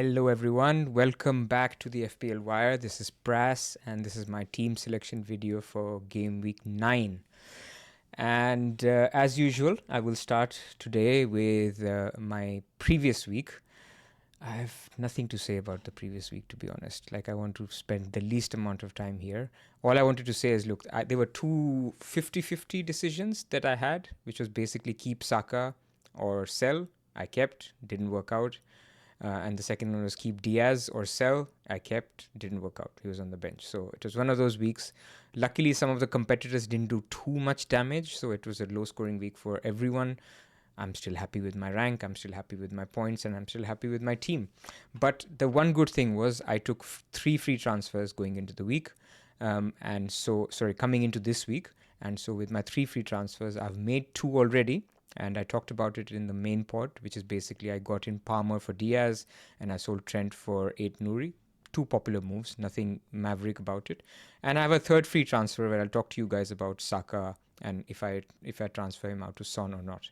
Hello everyone, welcome back to the FPL Wire. This is Pras and this is my team selection video for Gameweek 9. And as usual, I will start today with my previous week. I have nothing to say about the previous week, to be honest. I want to spend the least amount of time here. All I wanted to say is, look, there were two 50-50 decisions that I had, which was basically keep Saka or sell. I kept, didn't work out. And the second one was keep Diaz or sell. I kept, didn't work out. He was on the bench. So it was one of those weeks. Luckily, some of the competitors didn't do too much damage. So it was a low scoring week for everyone. I'm still happy with my rank. I'm still happy with my points. And I'm still happy with my team. But the one good thing was I took 3 free transfers going into the week. Coming into this week. And so with my 3 free transfers, I've made 2 already. And I talked about it in the main pod, which is basically I got in Palmer for Diaz and I sold Trent for 8 Nouri. 2 popular moves, nothing maverick about it. And I have a third free transfer where I'll talk to you guys about Saka and if I transfer him out to Son or not.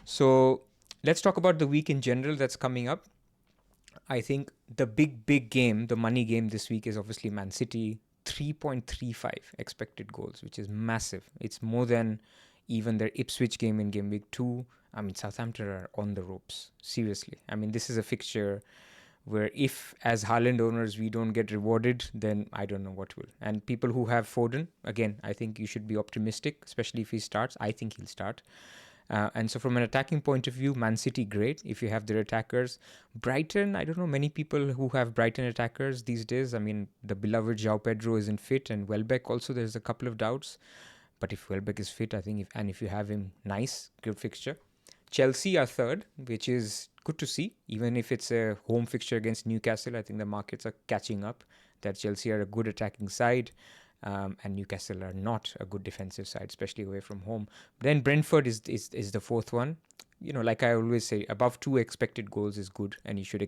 So let's talk about the week in general that's coming up. I think the big game, the money game this week is obviously Man City. 3.35 expected goals, which is massive. It's more than even their Ipswich game in Game Week 2. I mean, Southampton are on the ropes. Seriously. I mean, this is a fixture where if, as Haaland owners, we don't get rewarded, then I don't know what will. And people who have Foden, again, I think you should be optimistic, especially if he starts. I think he'll start. And so from an attacking point of view, Man City, great if you have their attackers. Brighton, I don't know many people who have Brighton attackers these days. I mean, the beloved João Pedro isn't fit, and Welbeck also, there's a couple of doubts. But if Welbeck is fit, I think, if you have him, nice, good fixture. Chelsea are third, which is good to see. Even if it's a home fixture against Newcastle, I think the markets are catching up that Chelsea are a good attacking side and Newcastle are not a good defensive side, especially away from home. Then Brentford is the fourth one. You know, like I always say, above 2 expected goals is good and you should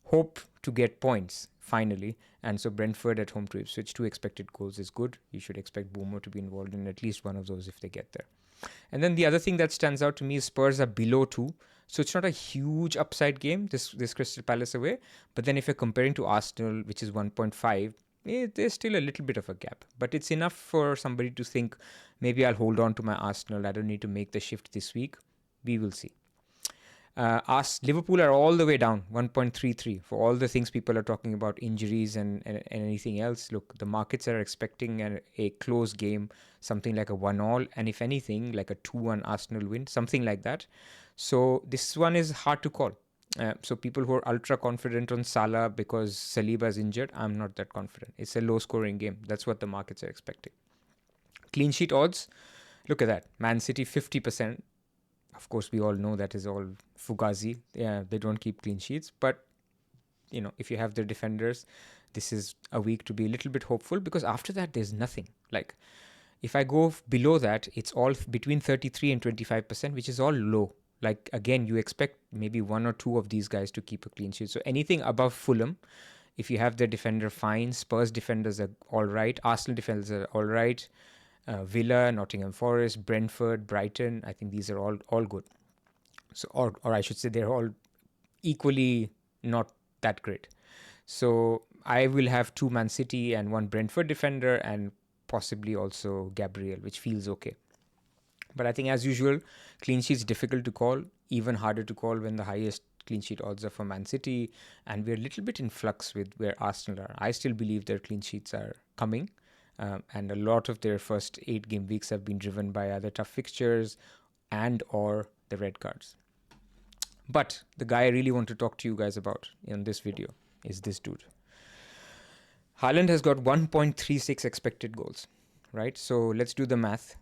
hope to get points finally. And so Brentford at home to Ipswich, 2 expected goals is good. You should expect Boomer to be involved in at least one of those if they get there. And then the other thing that stands out to me is Spurs are below 2. So it's not a huge upside game, this Crystal Palace away. But then if you're comparing to Arsenal, which is 1.5, there's still a little bit of a gap. But it's enough for somebody to think, maybe I'll hold on to my Arsenal. I don't need to make the shift this week. We will see. Liverpool are all the way down, 1.33. For all the things people are talking about, injuries and anything else, look, the markets are expecting a close game, something like a 1-1, and if anything, like a 2-1 Arsenal win, something like that. So this one is hard to call. So people who are ultra confident on Salah because Saliba is injured, I'm not that confident. It's a low-scoring game. That's what the markets are expecting. Clean sheet odds, look at that. Man City, 50%. Of course, we all know that is all fugazi. Yeah, they don't keep clean sheets. But, you know, if you have their defenders, this is a week to be a little bit hopeful because after that, there's nothing. Like, if I go below that, it's all between 33 and 25%, which is all low. Like, again, you expect maybe 1 or 2 of these guys to keep a clean sheet. So anything above Fulham, if you have their defender, fine. Spurs defenders are all right. Arsenal defenders are all right. Villa, Nottingham Forest, Brentford, Brighton, I think these are all good. So, or I should say they're all equally not that great. So I will have 2 Man City and 1 Brentford defender and possibly also Gabriel, which feels okay. But I think as usual, clean sheets difficult to call, even harder to call when the highest clean sheet odds are for Man City. And we're a little bit in flux with where Arsenal are. I still believe their clean sheets are coming. And a lot of their first 8 game weeks have been driven by either tough fixtures and or the red cards. But the guy I really want to talk to you guys about in this video is this dude. Haaland has got 1.36 expected goals, right? So let's do the math.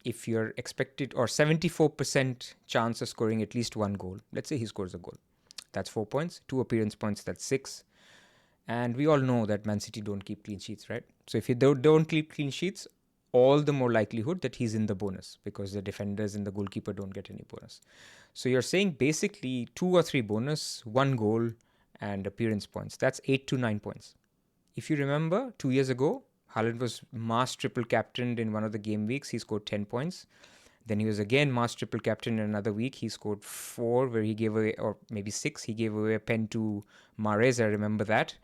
If you're expected or 74% chance of scoring at least 1 goal, let's say he scores a goal. That's 4 points. 2 appearance points, that's 6. And we all know that Man City don't keep clean sheets, right? So if you don't keep clean sheets, all the more likelihood that he's in the bonus because the defenders and the goalkeeper don't get any bonus. So you're saying basically 2 or 3 bonus, 1 goal and appearance points. That's 8 to 9 points. If you remember, 2 years ago, Haaland was mass triple captained in one of the game weeks. He scored 10 points. Then he was again Mars triple captain in another week. He scored 4, where he gave away, or maybe 6, he gave away a pen to Mahrez. I remember that.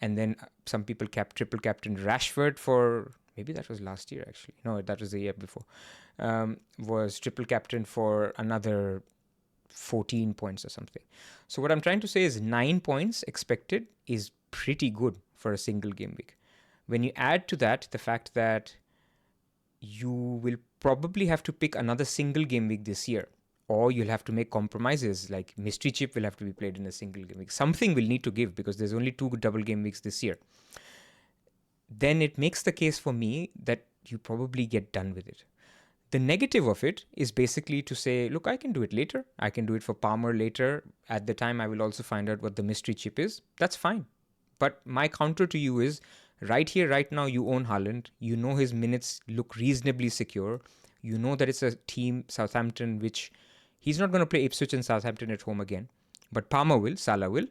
And then some people triple captain Rashford for, maybe that was last year actually. No, that was the year before. Was triple captain for another 14 points or something. So what I'm trying to say is 9 points expected is pretty good for a single game week. When you add to that the fact that you will probably have to pick another single game week this year, or you'll have to make compromises, like mystery chip will have to be played in a single game week. Something will need to give because there's only 2 double game weeks this year. Then it makes the case for me that you probably get done with it. The negative of it is basically to say, look, I can do it later. I can do it for Palmer later. At the time, I will also find out what the mystery chip is. That's fine. But my counter to you is, right here, right now, you own Haaland. You know his minutes look reasonably secure. You know that it's a team, Southampton, which he's not going to play Ipswich and Southampton at home again. But Palmer will, Salah will.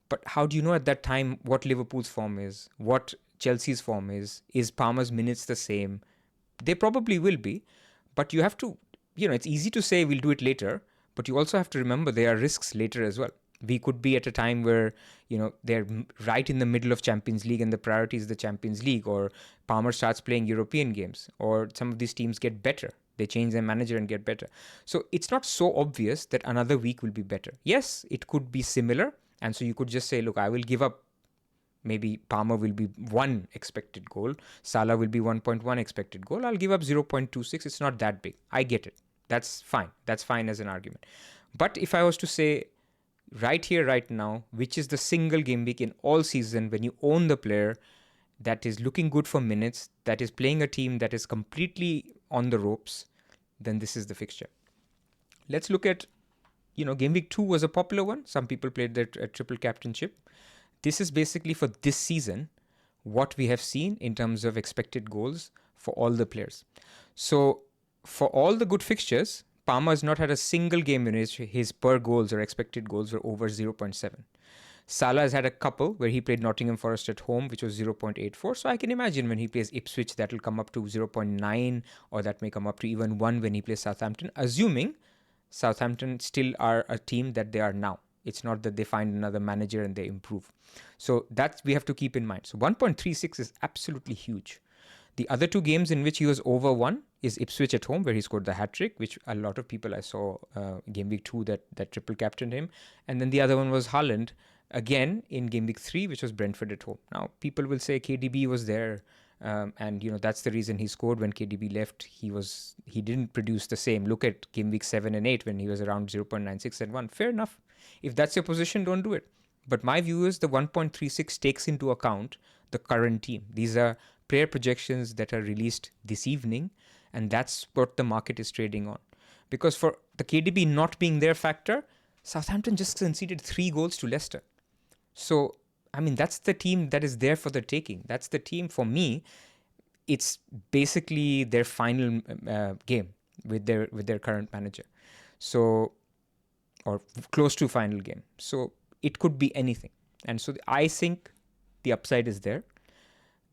But how do you know at that time what Liverpool's form is, what Chelsea's form is? Is Palmer's minutes the same? They probably will be. But you have to, it's easy to say we'll do it later, but you also have to remember there are risks later as well. We could be at a time where, they're right in the middle of Champions League and the priority is the Champions League, or Palmer starts playing European games, or some of these teams get better. They change their manager and get better. So it's not so obvious that another week will be better. Yes, it could be similar. And so you could just say, look, I will give up. Maybe Palmer will be 1 expected goal. Salah will be 1.1 expected goal. I'll give up 0.26. It's not that big. I get it. That's fine. That's fine as an argument. But if I was to say right here, right now, which is the single game week in all season when you own the player that is looking good for minutes, that is playing a team that is completely on the ropes, then this is the fixture. Let's look at, game week 2 was a popular one. Some people played their triple captainship. This is basically for this season what we have seen in terms of expected goals for all the players. So for all the good fixtures, Palmer has not had a single game in which his per goals or expected goals were over 0.7. Salah has had a couple where he played Nottingham Forest at home, which was 0.84. So I can imagine when he plays Ipswich, that will come up to 0.9, or that may come up to even 1 when he plays Southampton, assuming Southampton still are a team that they are now. It's not that they find another manager and they improve. So that we have to keep in mind. So 1.36 is absolutely huge. The other 2 games in which he was over 1 is Ipswich at home, where he scored the hat-trick, which a lot of people I saw game week 2 that triple captained him. And then the other one was Haaland, again in game week 3, which was Brentford at home. Now, people will say KDB was there. And that's the reason he scored. When KDB left, he didn't produce the same. Look at game week 7 and 8 when he was around 0.96 and 1. Fair enough. If that's your position, don't do it. But my view is the 1.36 takes into account the current team. These are player projections that are released this evening, and that's what the market is trading on. Because for the KDB not being their factor, Southampton just conceded 3 goals to Leicester. So, that's the team that is there for the taking. That's the team, for me, it's basically their final game with their current manager. So, or close to final game. So it could be anything. And so I think the upside is there.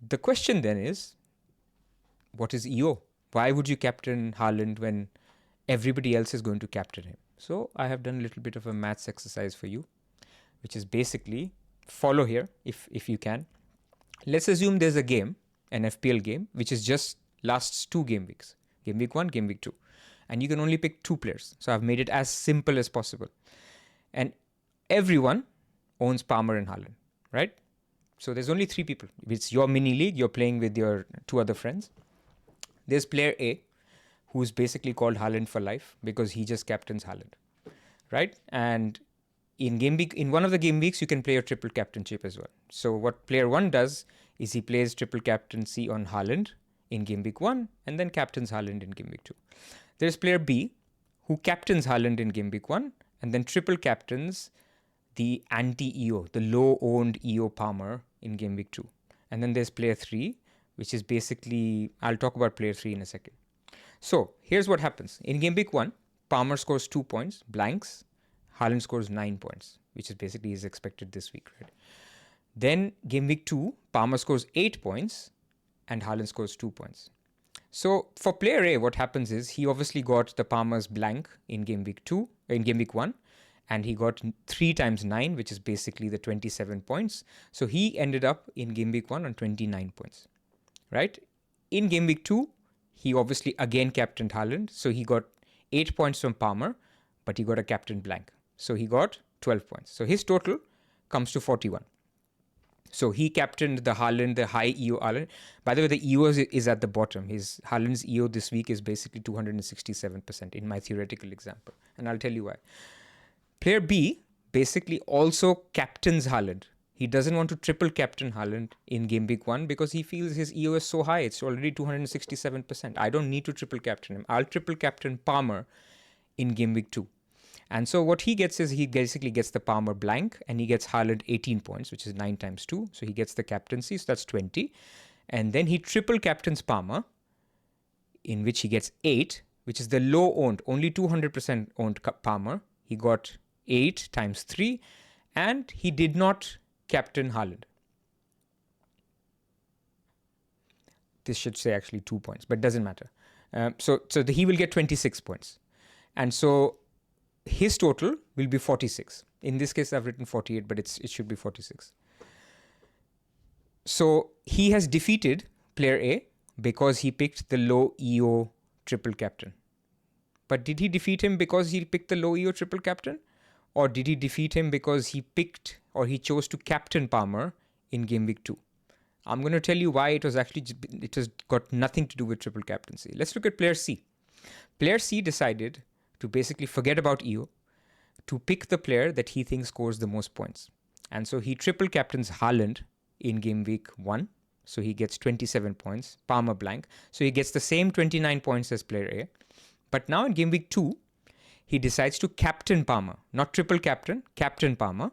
The question then is, what is EO? Why would you captain Haaland when everybody else is going to captain him? So I have done a little bit of a maths exercise for you, which is basically, follow here if you can. Let's assume there's a game, an FPL game, which is just lasts 2 game weeks. Game week 1, game week 2. And you can only pick 2 players. So I've made it as simple as possible. And everyone owns Palmer and Haaland, right? So there's only 3 people. It's your mini league. You're playing with your 2 other friends. There's player A, who's basically called Haaland for life because he just captains Haaland, right? And in one of the game weeks, you can play a triple captainship as well. So what player 1 does is he plays triple captaincy on Haaland in game week 1 and then captains Haaland in game week 2. There's player B who captains Haaland in game week 1 and then triple captains the anti-EO, the low-owned EO Palmer in game week 2. And then there's player 3, which is basically, I'll talk about player 3 in a second. So here's what happens. In game week 1, Palmer scores 2 points, blanks. Haaland scores 9 points, which is basically is expected this week, right? Then game week 2, Palmer scores 8 points and Haaland scores 2 points. So for player A, what happens is he obviously got the Palmer's blank in game week 1, and he got 3 times 9, which is basically the 27 points. So he ended up in game week 1 on 29 points, right? In game week 2, he obviously again captained Haaland. So he got 8 points from Palmer, but he got a captain blank. So he got 12 points. So his total comes to 41. So he captained the Haaland, the high EO Haaland. By the way, the EO is at the bottom. His Haaland's EO this week is basically 267% in my theoretical example. And I'll tell you why. Player B basically also captains Haaland. He doesn't want to triple captain Haaland in game week 1 because he feels his EO is so high. It's already 267%. I don't need to triple captain him. I'll triple captain Palmer in game week 2. And so what he gets is he basically gets the Palmer blank and he gets Haaland 18 points, which is 9 times 2. So he gets the captaincy, so that's 20. And then he triple captains Palmer, in which he gets 8, which is the low owned, only 200% owned Palmer. He got 8 times 3, and he did not captain Haaland. This should say actually 2 points, but doesn't matter. So he will get 26 points. And so his total will be 46. In this case, I've written 48, but it should be 46. So he has defeated player A because he picked the low EO triple captain. But did he defeat him because he picked the low EO triple captain? Or did he defeat him because he picked or he chose to captain Palmer in game week 2? I'm going to tell you why it has got nothing to do with triple captaincy. Let's look at player C. Player C decided to basically forget about EO, to pick the player that he thinks scores the most points. And so he triple captains Haaland in game week 1. So he gets 27 points, Palmer blank. So he gets the same 29 points as player A. But now in game week 2, he decides to captain Palmer, not triple captain Palmer.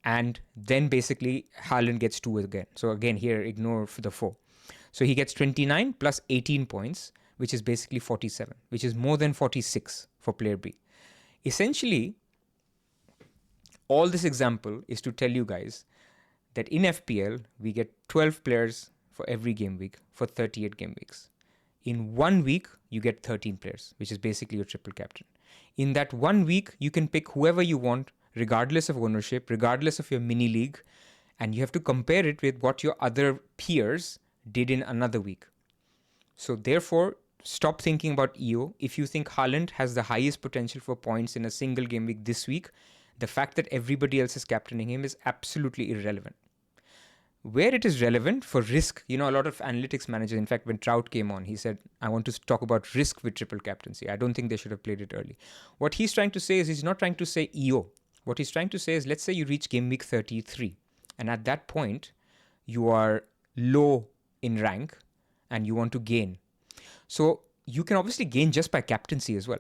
And then basically Haaland gets 2 again. So again, here, ignore the 4. So he gets 29 plus 18 points, which is basically 47, which is more than 46 for player B. Essentially, all this example is to tell you guys that in FPL, we get 12 players for every game week for 38 game weeks. In 1 week, you get 13 players, which is basically your triple captain. In that 1 week, you can pick whoever you want, regardless of ownership, regardless of your mini league, and you have to compare it with what your other peers did in another week. So therefore, stop thinking about EO. If you think Haaland has the highest potential for points in a single game week this week, the fact that everybody else is captaining him is absolutely irrelevant. Where it is relevant for risk, a lot of analytics managers, in fact, when Trout came on, he said, I want to talk about risk with triple captaincy. I don't think they should have played it early. What he's trying to say is he's not trying to say EO. What he's trying to say is, let's say you reach game week 33, and at that point, you are low in rank and you want to gain. So you can obviously gain just by captaincy as well.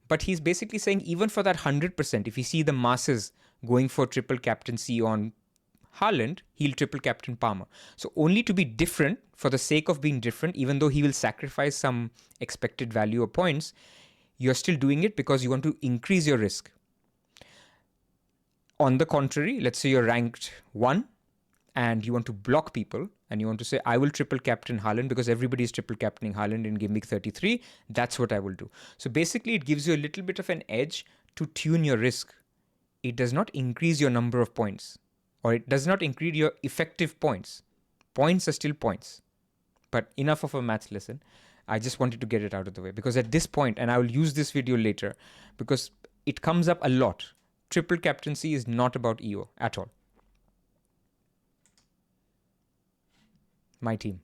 But he's basically saying even for that 100%, if you see the masses going for triple captaincy on Haaland, he'll triple captain Palmer. So only to be different for the sake of being different, even though he will sacrifice some expected value or points, you're still doing it because you want to increase your risk. On the contrary, let's say you're ranked 1 and you want to block people and you want to say, I will triple captain Haaland because everybody is triple captaining Haaland in game week 33. That's what I will do. So basically, it gives you a little bit of an edge to tune your risk. It does not increase your number of points, or it does not increase your effective points. Points are still points. But enough of a maths lesson. I just wanted to get it out of the way because at this point, and I will use this video later because it comes up a lot. Triple captaincy is not about EO at all. My team.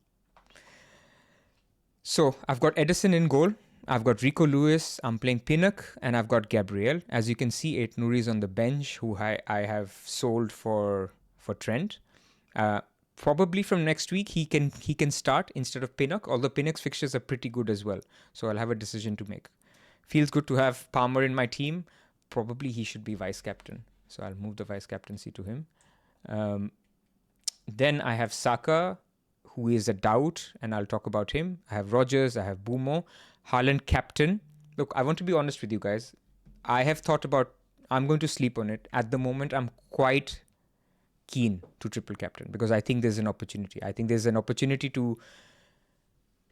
So I've got Edison in goal. I've got Rico Lewis. I'm playing Pinnock, and I've got Gabriel. As you can see, 8 Nouri's on the bench, who I have sold for Trent. Probably from next week he can start instead of Pinnock, although Pinnock's fixtures are pretty good as well. So I'll have a decision to make. Feels good to have Palmer in my team. Probably he should be vice captain. So I'll move the vice captaincy to him. Then I have Saka, who is a doubt, and I'll talk about him. I have Rogers, I have Bumo, Haaland captain. Look, I want to be honest with you guys. I have thought about, I'm going to sleep on it. At the moment, I'm quite keen to triple captain because I think there's an opportunity. I think there's an opportunity to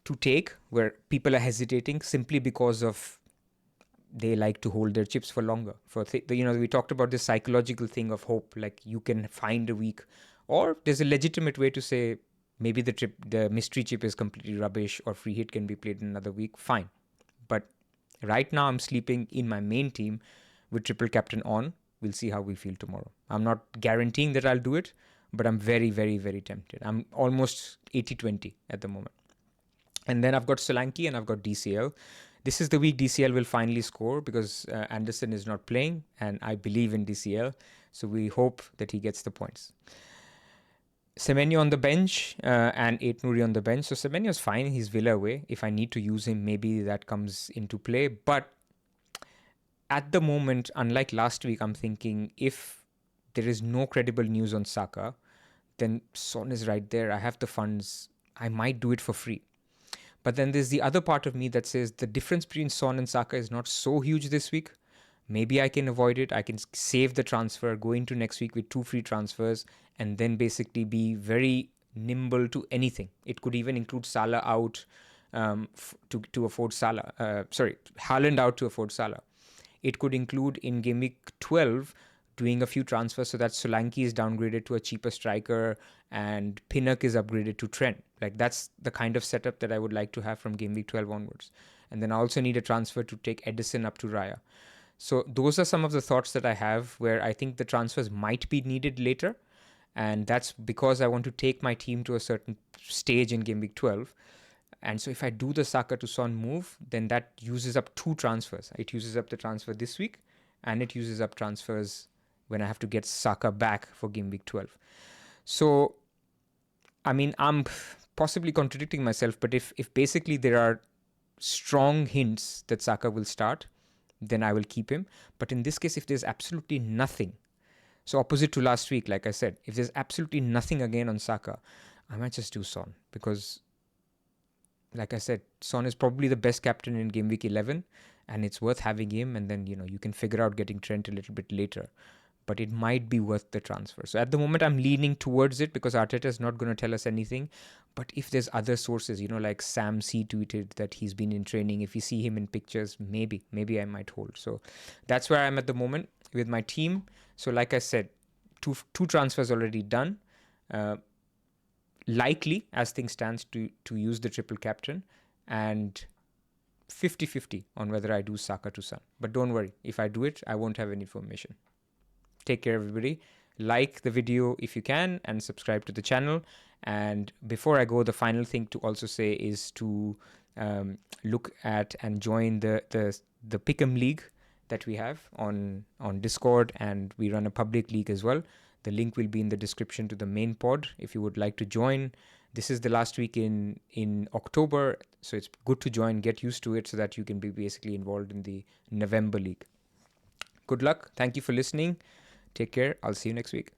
to take where people are hesitating simply because of they like to hold their chips for longer. We talked about this psychological thing of hope, like you can find a week, or there's a legitimate way to say maybe the mystery chip is completely rubbish, or free hit can be played in another week. Fine, but right now I'm sleeping in my main team with triple captain on. We'll see how we feel tomorrow. I'm not guaranteeing that I'll do it, but I'm very, very, very tempted. I'm almost 80-20 at the moment. And then I've got Solanke and I've got DCL. This is the week DCL will finally score because Anderson is not playing, and I believe in DCL. So we hope that he gets the points. Semenyo on the bench and Aitnouri on the bench. So Semenyo's fine. He's Villa away. If I need to use him, maybe that comes into play. But at the moment, unlike last week, I'm thinking if there is no credible news on Saka, then Son is right there. I have the funds. I might do it for free. But then there's the other part of me that says the difference between Son and Saka is not so huge this week. Maybe I can avoid it. I can save the transfer, go into next week with 2 free transfers, and then basically be very nimble to anything. It could even include Salah out to afford Salah. Haaland out to afford Salah. It could include in Gameweek 12 doing a few transfers so that Solanke is downgraded to a cheaper striker and Pinnock is upgraded to Trent. Like that's the kind of setup that I would like to have from Gameweek 12 onwards. And then I also need a transfer to take Edison up to Raya. So those are some of the thoughts that I have where I think the transfers might be needed later. And that's because I want to take my team to a certain stage in Gameweek 12. And so if I do the Saka to Son move, then that uses up 2 transfers. It uses up the transfer this week and it uses up transfers when I have to get Saka back for Gameweek 12. So, I mean, I'm possibly contradicting myself, but if basically there are strong hints that Saka will start, then I will keep him. But in this case, if there's absolutely nothing, so opposite to last week, like I said, if there's absolutely nothing again on Saka, I might just do Son because, like I said, Son is probably the best captain in Gameweek 11 and it's worth having him. And then, you can figure out getting Trent a little bit later. But it might be worth the transfer. So at the moment, I'm leaning towards it because Arteta is not going to tell us anything. But if there's other sources, like Sam C tweeted that he's been in training, if you see him in pictures, maybe I might hold. So that's where I'm at the moment with my team. So like I said, two transfers already done. Likely, as things stands, to use the triple captain and 50-50 on whether I do Saka to Son. But don't worry, if I do it, I won't have any information. Take care, everybody. Like the video if you can and subscribe to the channel. And before I go, the final thing to also say is to look at and join the Pick'em League that we have on Discord, and we run a public league as well. The link will be in the description to the main pod if you would like to join. This is the last week in October, so it's good to join, get used to it so that you can be basically involved in the November league. Good luck. Thank you for listening. Take care. I'll see you next week.